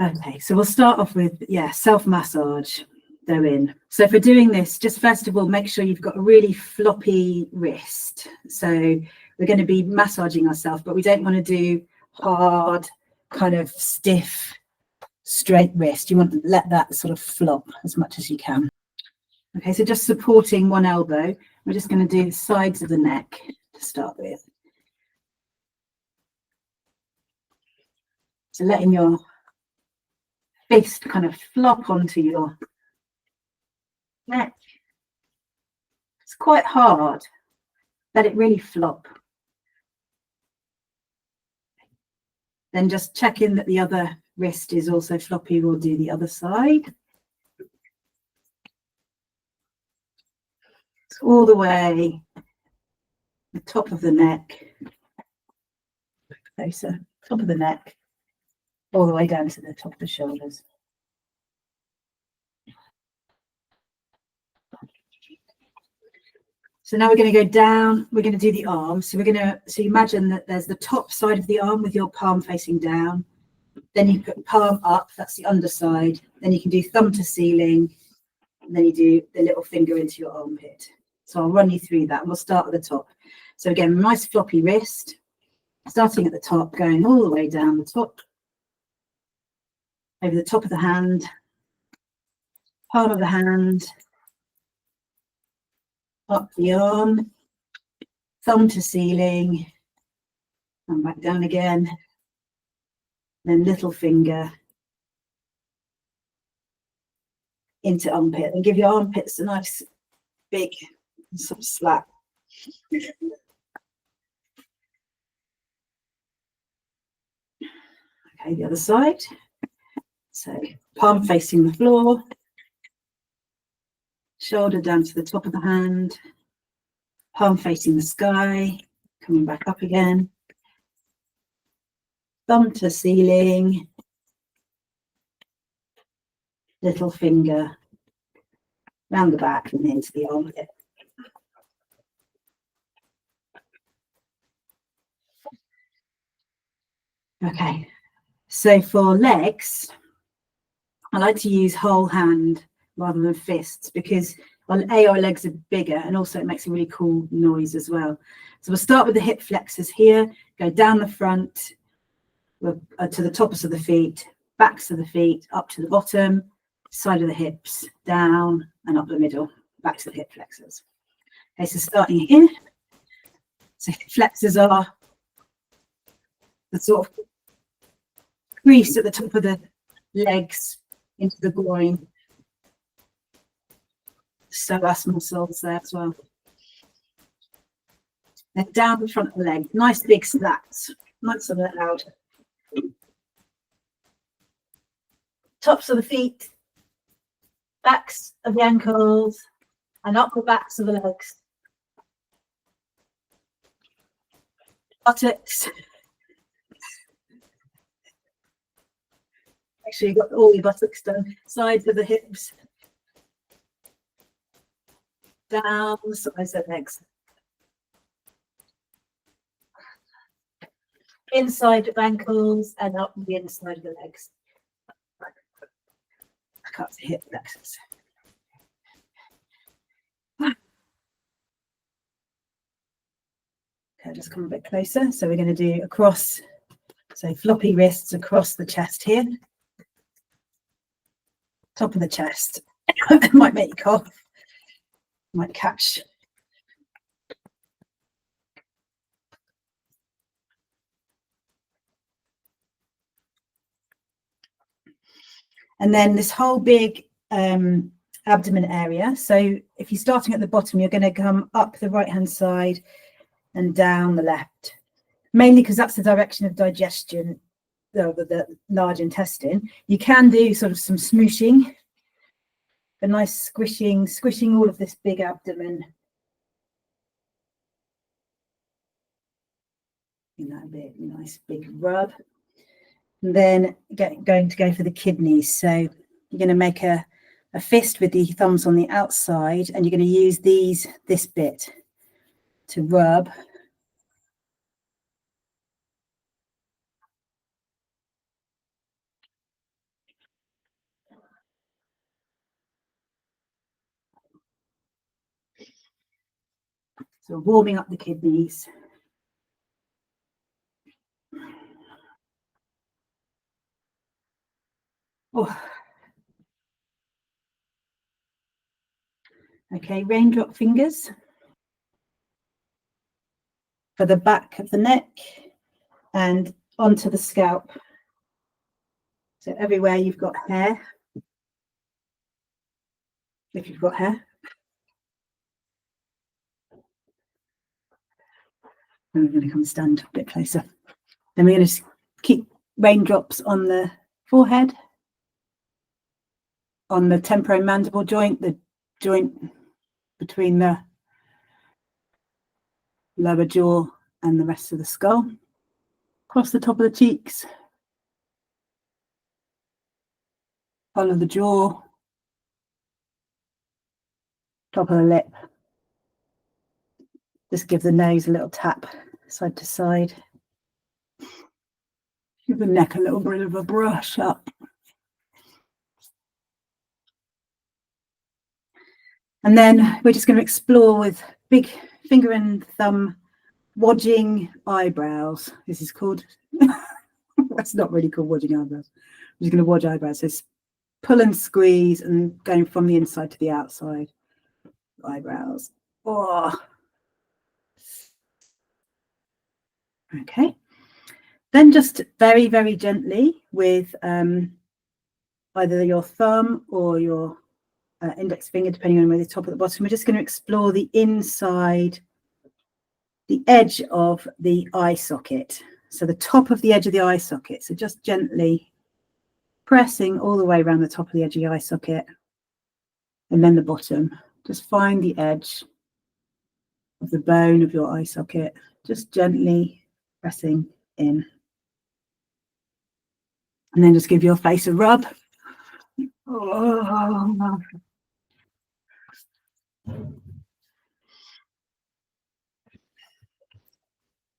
Okay, so we'll start off with, self-massage. Go in. So if we're doing this, just first of all, make sure you've got a really floppy wrist. So we're going to be massaging ourselves, but we don't want to do hard, kind of stiff, straight wrist. You want to let that sort of flop as much as you can. Okay, so just supporting one elbow. We're just going to do the sides of the neck to start with. So letting your fist kind of flop onto your neck. It's quite hard. Let it really flop. Then just check in that the other wrist is also floppy. We'll do the other side. It's all the way, the top of the neck. Closer, top of the neck, all the way down to the top of the shoulders. So now we're going to go down. We're going to do the arm. So imagine that there's the top side of the arm with your palm facing down. Then you put palm up, that's the underside. Then you can do thumb to ceiling. And then you do the little finger into your armpit. So I'll run you through that. And we'll start at the top. So again, nice floppy wrist. Starting at the top, going all the way down the top. Over the top of the hand. Palm of the hand. Up the arm, thumb to ceiling, and back down again, then little finger into armpit, and give your armpits a nice big sort of slap. Okay, the other side. So palm facing the floor. Shoulder down to the top of the hand, palm facing the sky, coming back up again, thumb to ceiling, little finger round the back and into the armpit. Okay, so for legs, I like to use whole hand rather than fists because our legs are bigger and also it makes a really cool noise as well. So we'll start with the hip flexors here, go down the front to the tops of the feet, backs of the feet, up to the bottom, side of the hips, down and up the middle, back to the hip flexors. Okay, so starting here. So hip flexors are the sort of crease at the top of the legs into the groin. Psoas muscles there as well. Then down the front of the leg, nice big slats, nice and loud. Tops of the feet, backs of the ankles, and up the backs of the legs. Buttocks. Actually, you've got all your buttocks done. Sides of the hips. Down the sides of the legs. Inside of ankles and up the inside of the legs. Back up to hip flexors. Okay, just come a bit closer. So we're going to do across, so floppy wrists across the chest here. Top of the chest. Might make you cough. Might catch. And then this whole big abdomen area. So if you're starting at the bottom, you're going to come up the right hand side and down the left, mainly because that's the direction of digestion of the large intestine. You can do sort of some smooshing, a nice squishing all of this big abdomen. That bit, nice big rub. And then going to go for the kidneys. So you're going to make a fist with the thumbs on the outside, and you're going to use this bit to rub. So warming up the kidneys. Oh. Okay, raindrop fingers for the back of the neck and onto the scalp. So everywhere you've got hair, if you've got hair. And we're going to come stand a bit closer. Then we're going to keep raindrops on the forehead, on the temporomandible joint, the joint between the lower jaw and the rest of the skull, across the top of the cheeks, follow the jaw, top of the lip. Just give the nose a little tap side to side. Give the neck a little bit of a brush up. And then we're just going to explore with big finger and thumb wodging eyebrows. This is called, that's not really called wodging eyebrows. I'm just going to wodge eyebrows. So pull and squeeze and going from the inside to the outside. Eyebrows. Oh. Okay. Then just very, very gently with either your thumb or your index finger, depending on where the top or the bottom, we're just going to explore the inside, the edge of the eye socket. So the top of the edge of the eye socket. So just gently pressing all the way around the top of the edge of the eye socket. And then the bottom. Just find the edge of the bone of your eye socket. Just gently pressing in. And then just give your face a rub. Oh.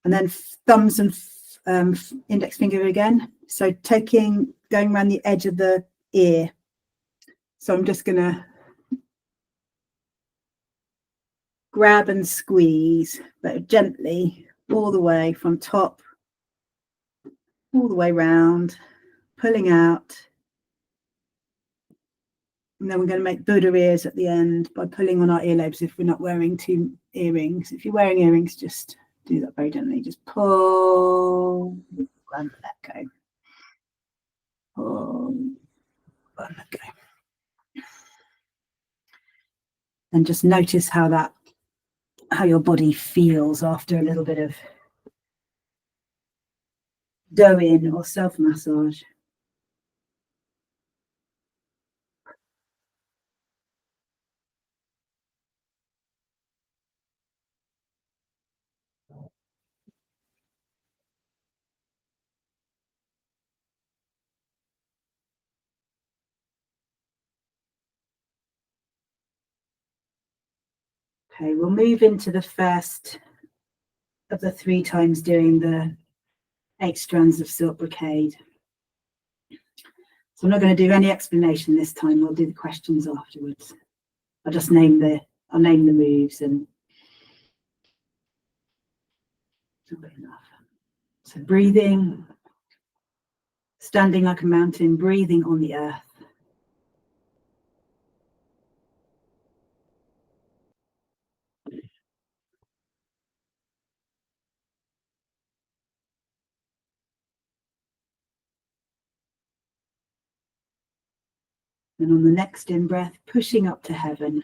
And then thumbs and index finger again. So going around the edge of the ear. So I'm just going to grab and squeeze, but gently, all the way from top, all the way round, pulling out. And then we're going to make Buddha ears at the end by pulling on our earlobes if we're not wearing two earrings. If you're wearing earrings, just do that very gently. Just pull and let go. Pull and let go. And just notice how your body feels after a little bit of go in or self massage. Okay, we'll move into the first of the 3 times doing the 8 strands of silk brocade. So I'm not going to do any explanation this time. We'll do the questions afterwards. I'll just name the moves and that'll be enough. So breathing, standing like a mountain, breathing on the earth. And on the next in-breath, pushing up to heaven.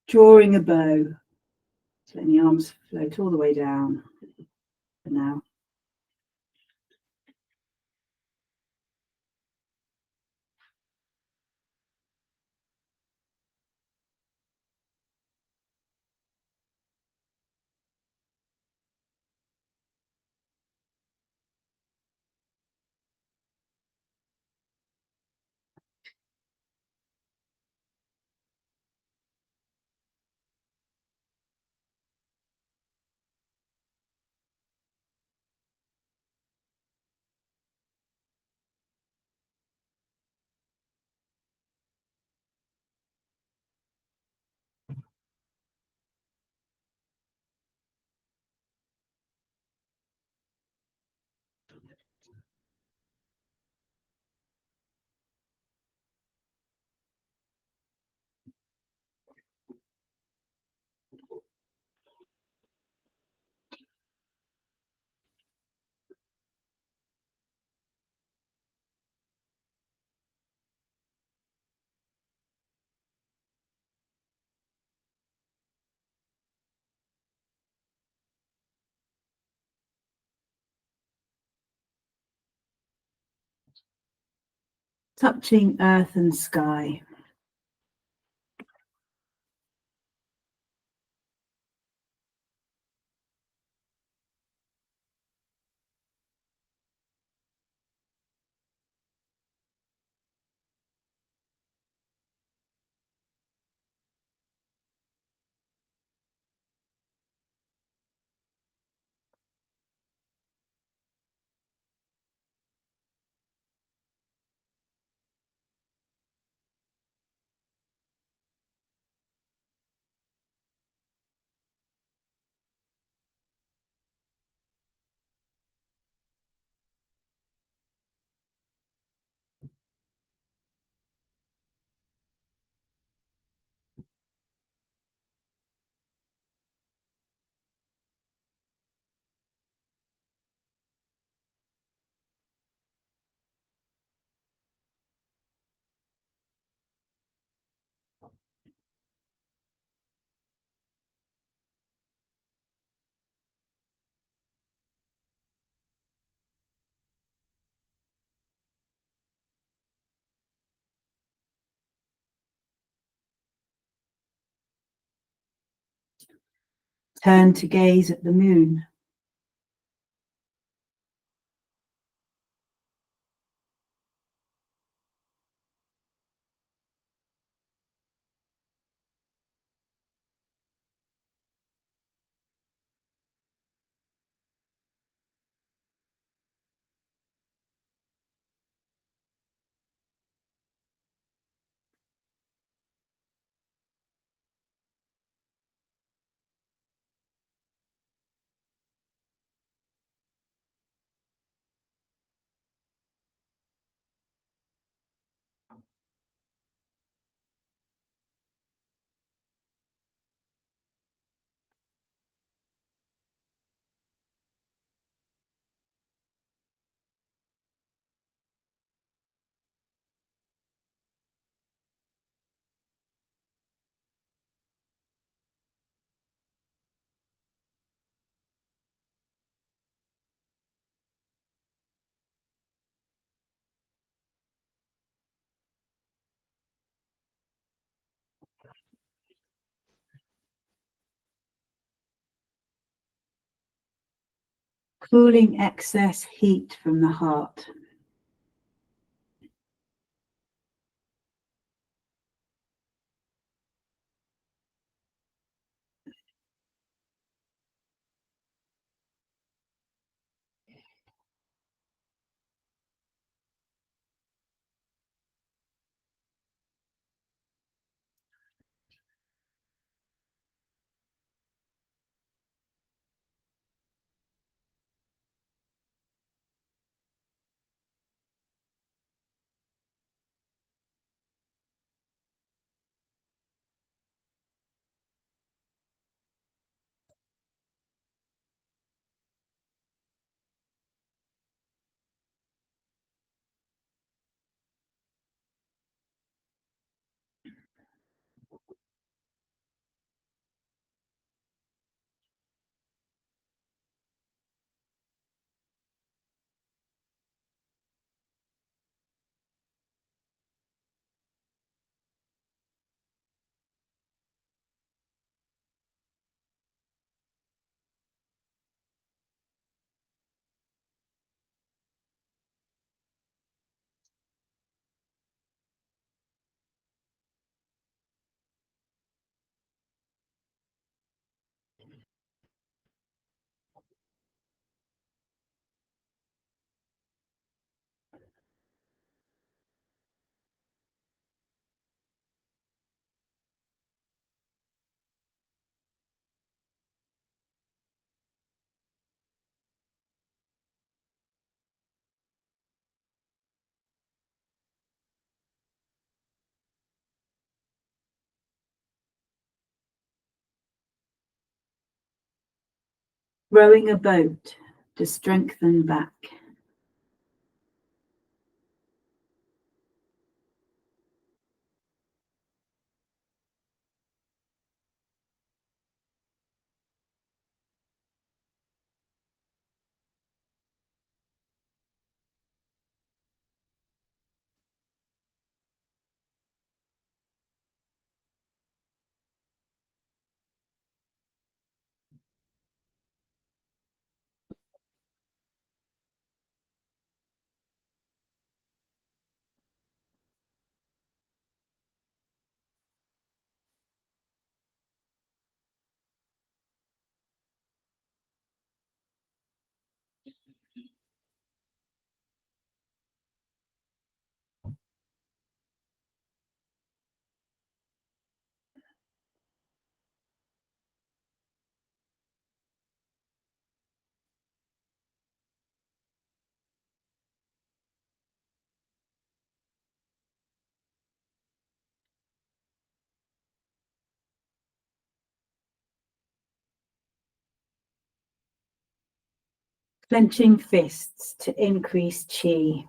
drawing a bow. So letting the arms float all the way down for now. Touching earth and sky. Turn to gaze at the moon. Cooling excess heat from the heart. Rowing a boat to strengthen back. Clenching fists to increase chi.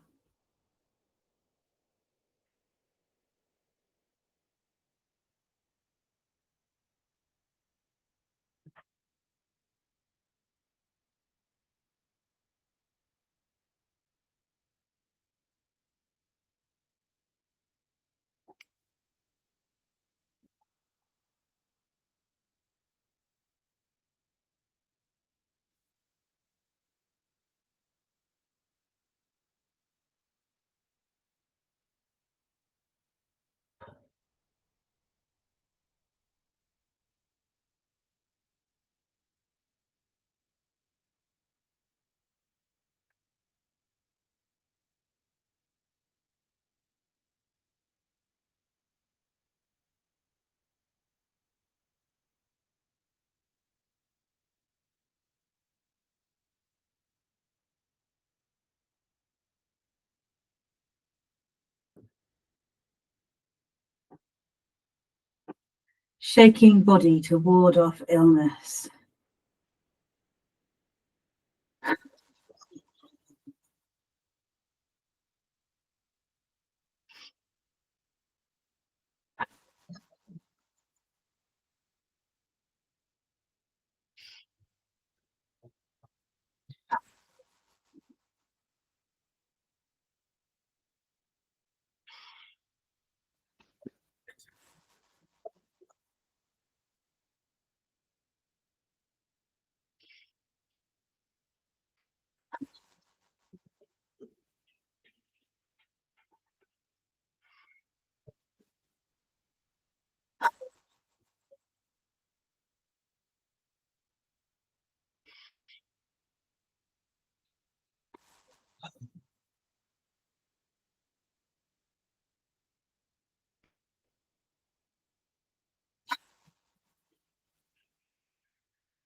Shaking body to ward off illness.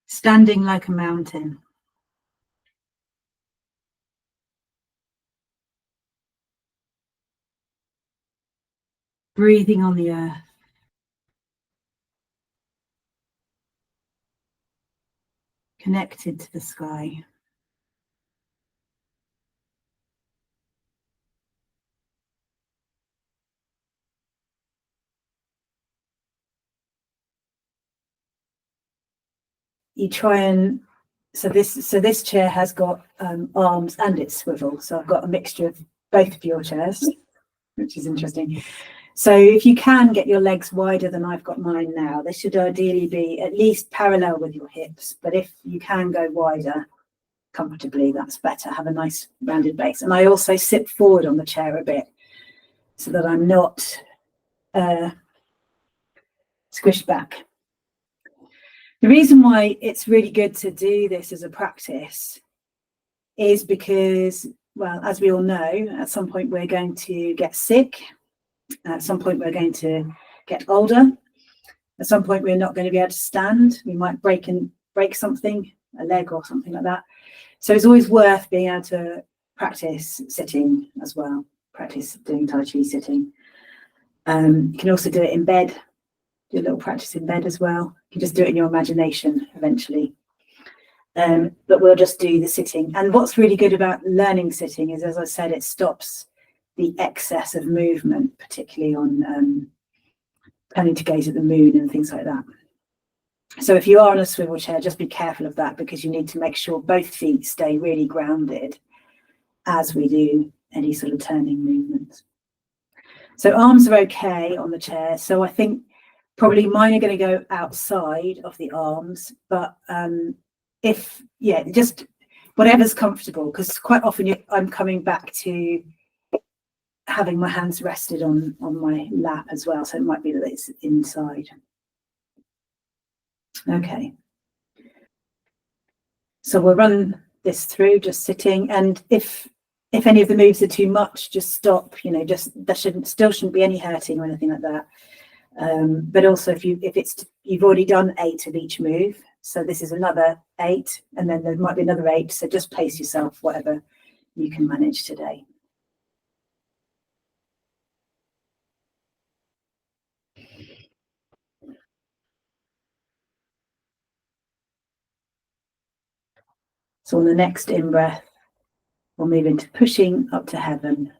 Standing like a mountain. Breathing on the earth. Connected to the sky. You try and so this chair has got arms and it's swivel, so I've got a mixture of both of your chairs, which is interesting. So if you can get your legs wider than I've got mine now, they should ideally be at least parallel with your hips, but if you can go wider comfortably, that's better. Have a nice rounded base. And I also sit forward on the chair a bit so that I'm not squished back. The reason why it's really good to do this as a practice is because, well, as we all know, at some point we're going to get sick. At some point we're going to get older. At some point we're not going to be able to stand. We might break something, a leg or something like that. So it's always worth being able to practice sitting as well. Practice doing Tai Chi sitting. You can also do it in bed. Do a little practice in bed as well. You can just do it in your imagination eventually. but we'll just do the sitting. And what's really good about learning sitting is, as I said, it stops the excess of movement, particularly on turning to gaze at the moon and things like that. So if you are on a swivel chair, just be careful of that, because you need to make sure both feet stay really grounded as we do any sort of turning movements. So arms are okay on the chair. So I think probably mine are going to go outside of the arms, but just whatever's comfortable, because quite often I'm coming back to having my hands rested on my lap as well. So it might be that it's inside. Okay. So we'll run this through just sitting, and if any of the moves are too much, just stop. There shouldn't be any hurting or anything like that. But also if you've already done 8 of each move, so this is another 8, and then there might be another 8. So just pace yourself, whatever you can manage today. So on the next in-breath, we'll move into pushing up to heaven.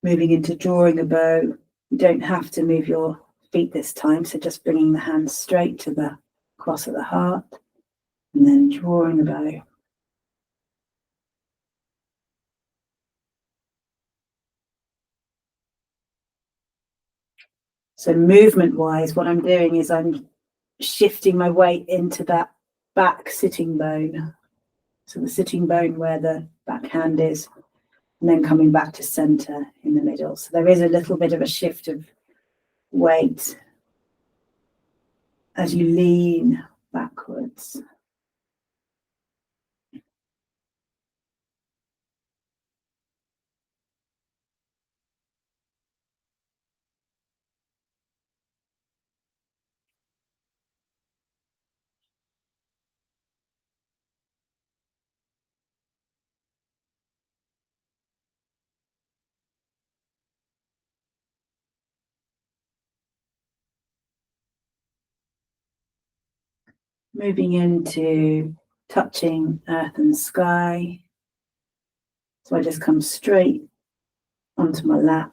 Moving into drawing a bow. You don't have to move your feet this time, so just bringing the hands straight to the cross of the heart, and then drawing a bow. So movement-wise, what I'm doing is I'm shifting my weight into that back sitting bone. So the sitting bone where the back hand is, and then coming back to center in the middle. So there is a little bit of a shift of weight as you lean backwards. Moving into touching earth and sky. So I just come straight onto my lap.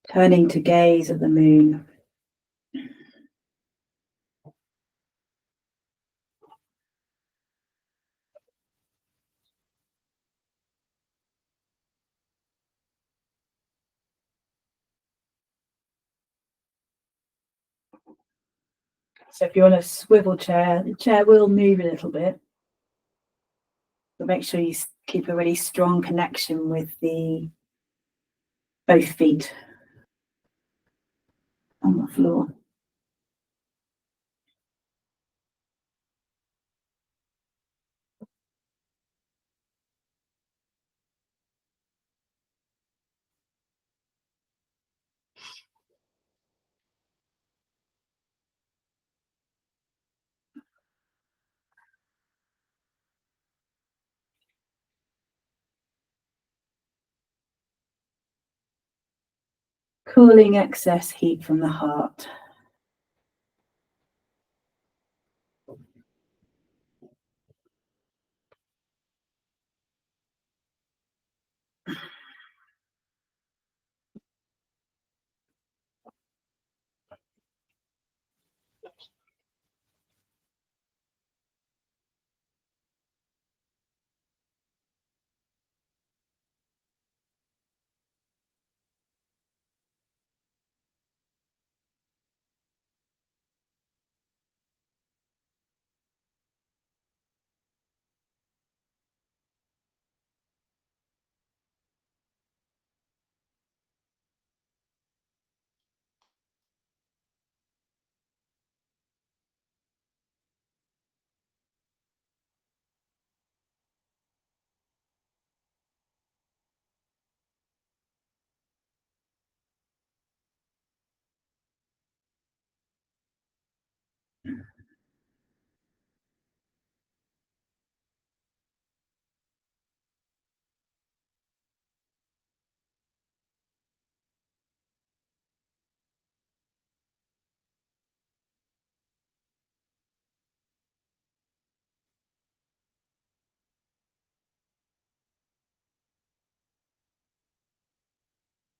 Turning to gaze at the moon. So if you're on a swivel chair, the chair will move a little bit, but make sure you keep a really strong connection with both feet. on the floor. Cooling excess heat from the heart.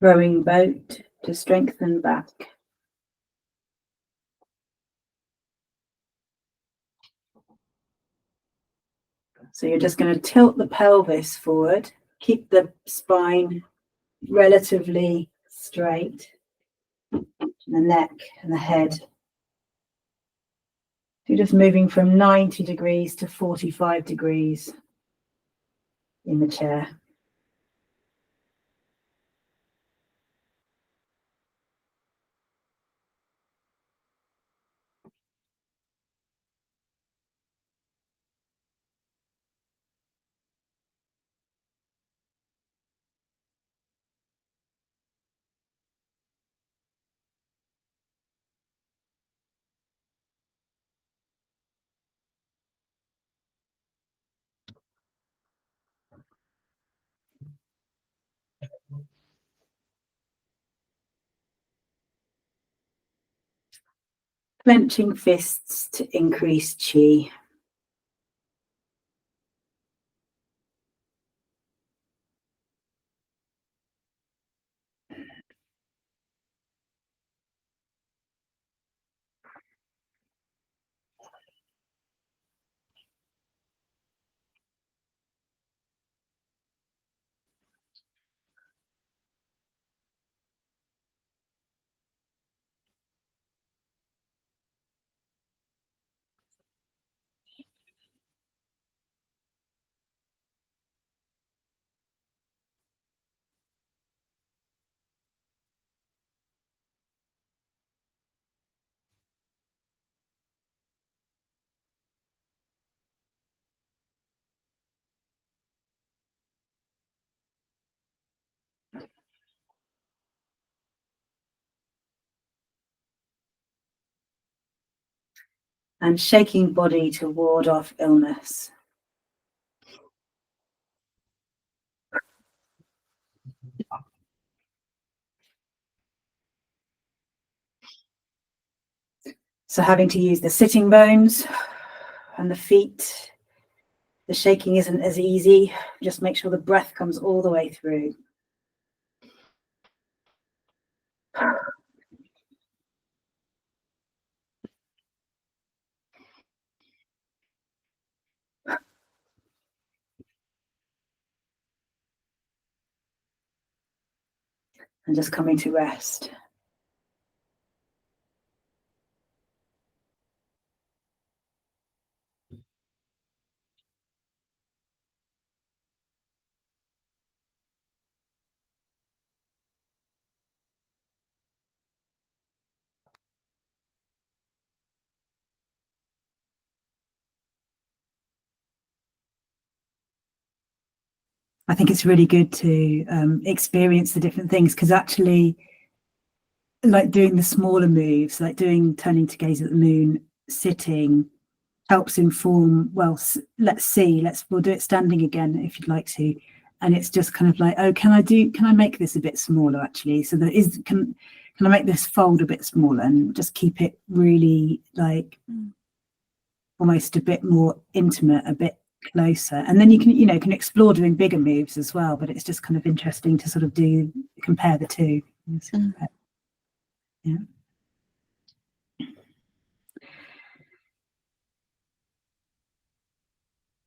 Rowing boat to strengthen back. So you're just going to tilt the pelvis forward, keep the spine relatively straight, and the neck and the head. So you're just moving from 90 degrees to 45 degrees in the chair. Clenching fists to increase chi. And shaking body to ward off illness. So having to use the sitting bones and the feet, the shaking isn't as easy. Just make sure the breath comes all the way through. And just coming to rest. I think it's really good to experience the different things, because actually, like doing the smaller moves, like turning to gaze at the moon, sitting, helps inform, well, we'll do it standing again if you'd like to. And it's just kind of like, oh, can I make this a bit smaller actually? So can I make this fold a bit smaller and just keep it really like almost a bit more intimate, a bit closer. And then you can explore doing bigger moves as well, but it's just kind of interesting to sort of compare the two. Yeah.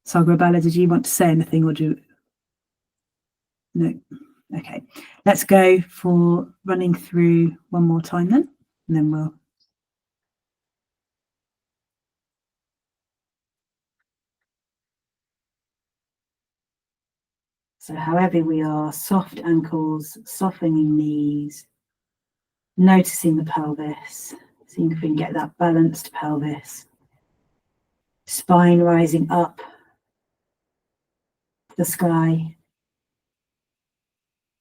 Sagrabala, did you want to say anything, or no? Okay, let's go for running through one more time then, and then we'll. So however we are, soft ankles, softening knees, noticing the pelvis, seeing if we can get that balanced pelvis, spine rising up the sky,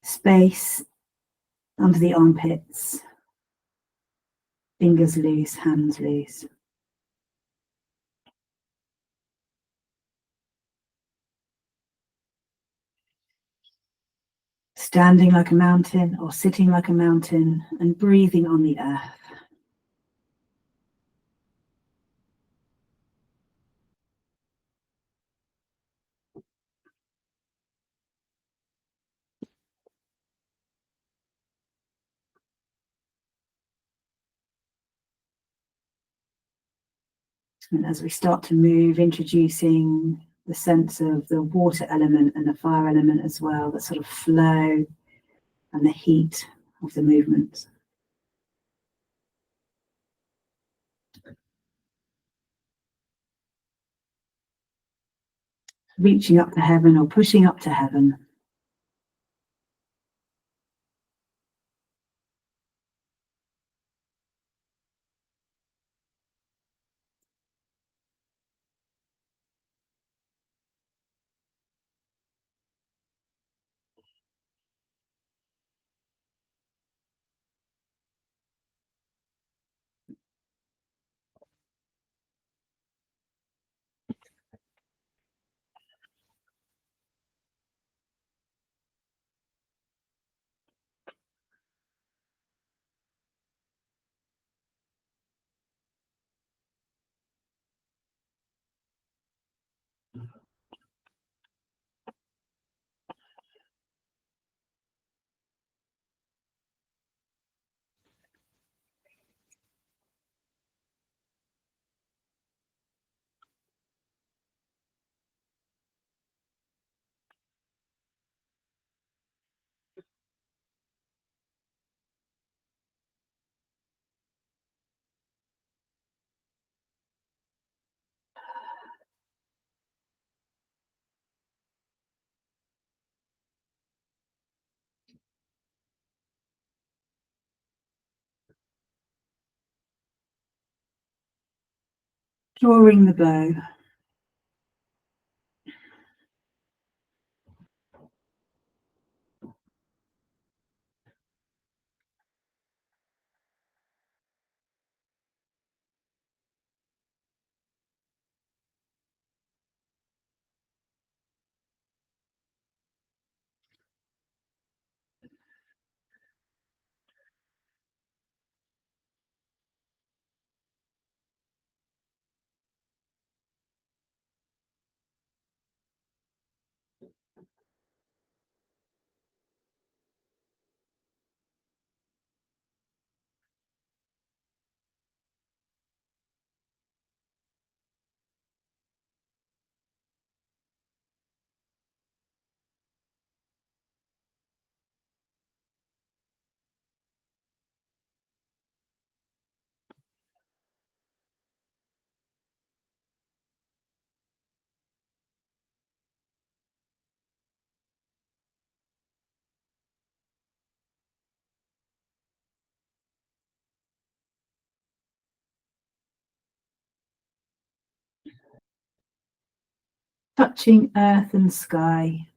space under the armpits, fingers loose, hands loose. Standing like a mountain or sitting like a mountain and breathing on the earth. And as we start to move, introducing the sense of the water element and the fire element as well, that sort of flow and the heat of the movement. Reaching up to heaven or pushing up to heaven. Drawing the bow. Touching earth and sky.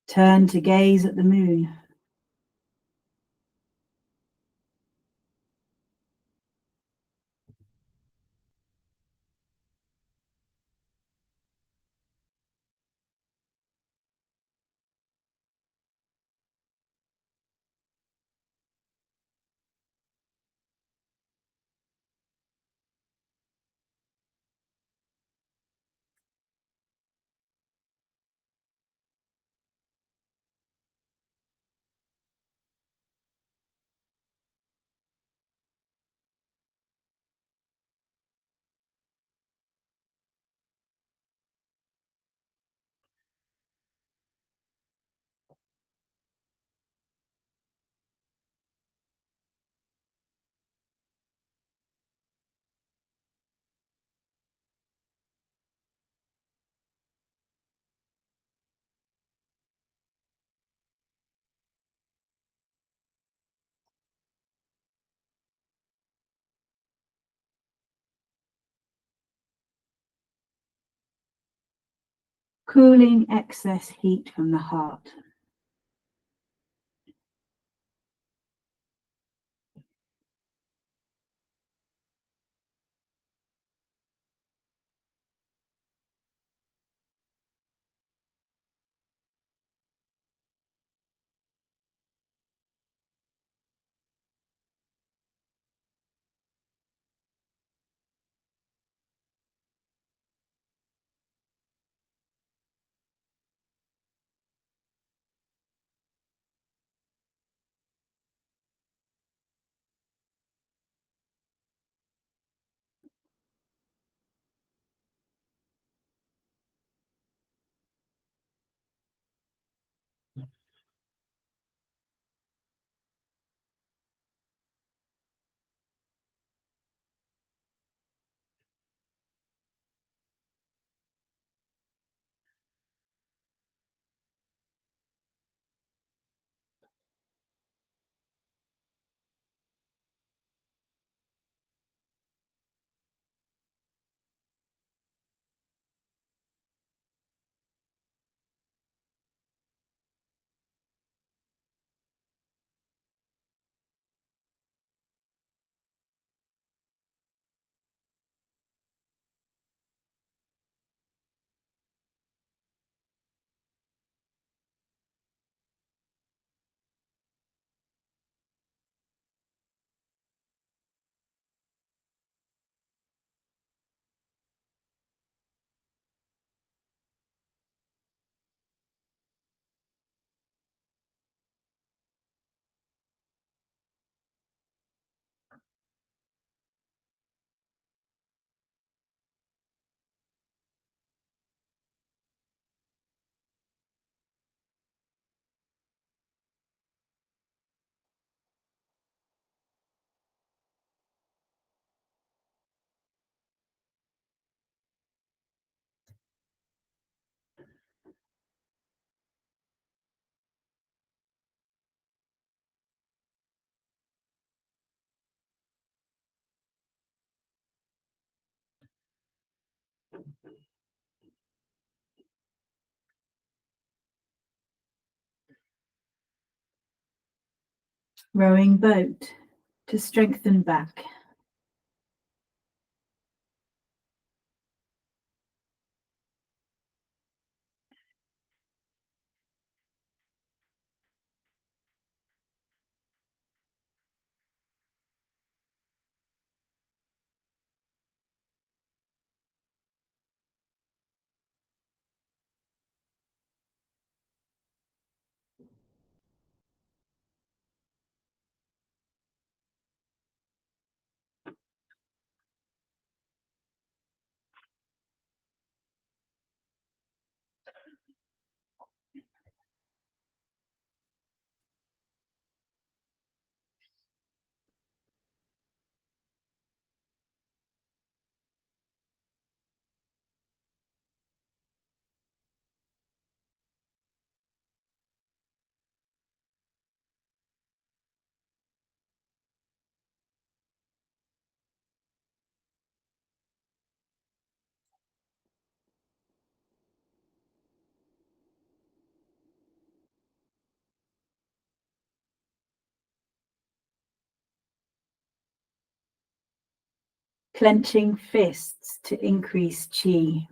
Turn to gaze at the moon. Cooling excess heat from the heart. Rowing boat to strengthen back. Clenching fists to increase chi.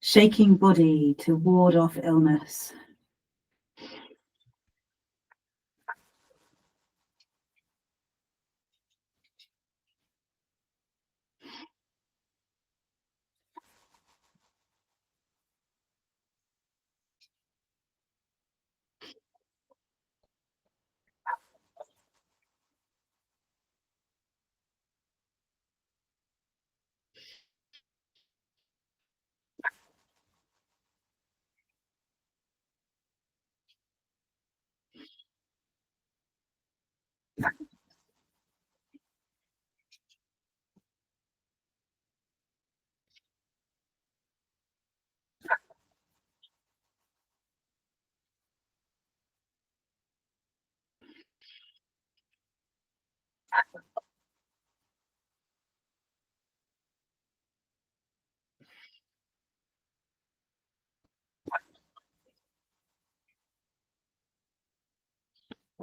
Shaking body to ward off illness.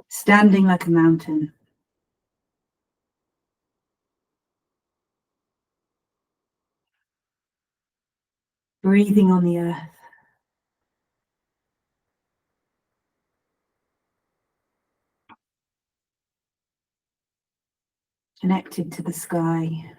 Standing like a mountain. Breathing on the earth. Connected to the sky.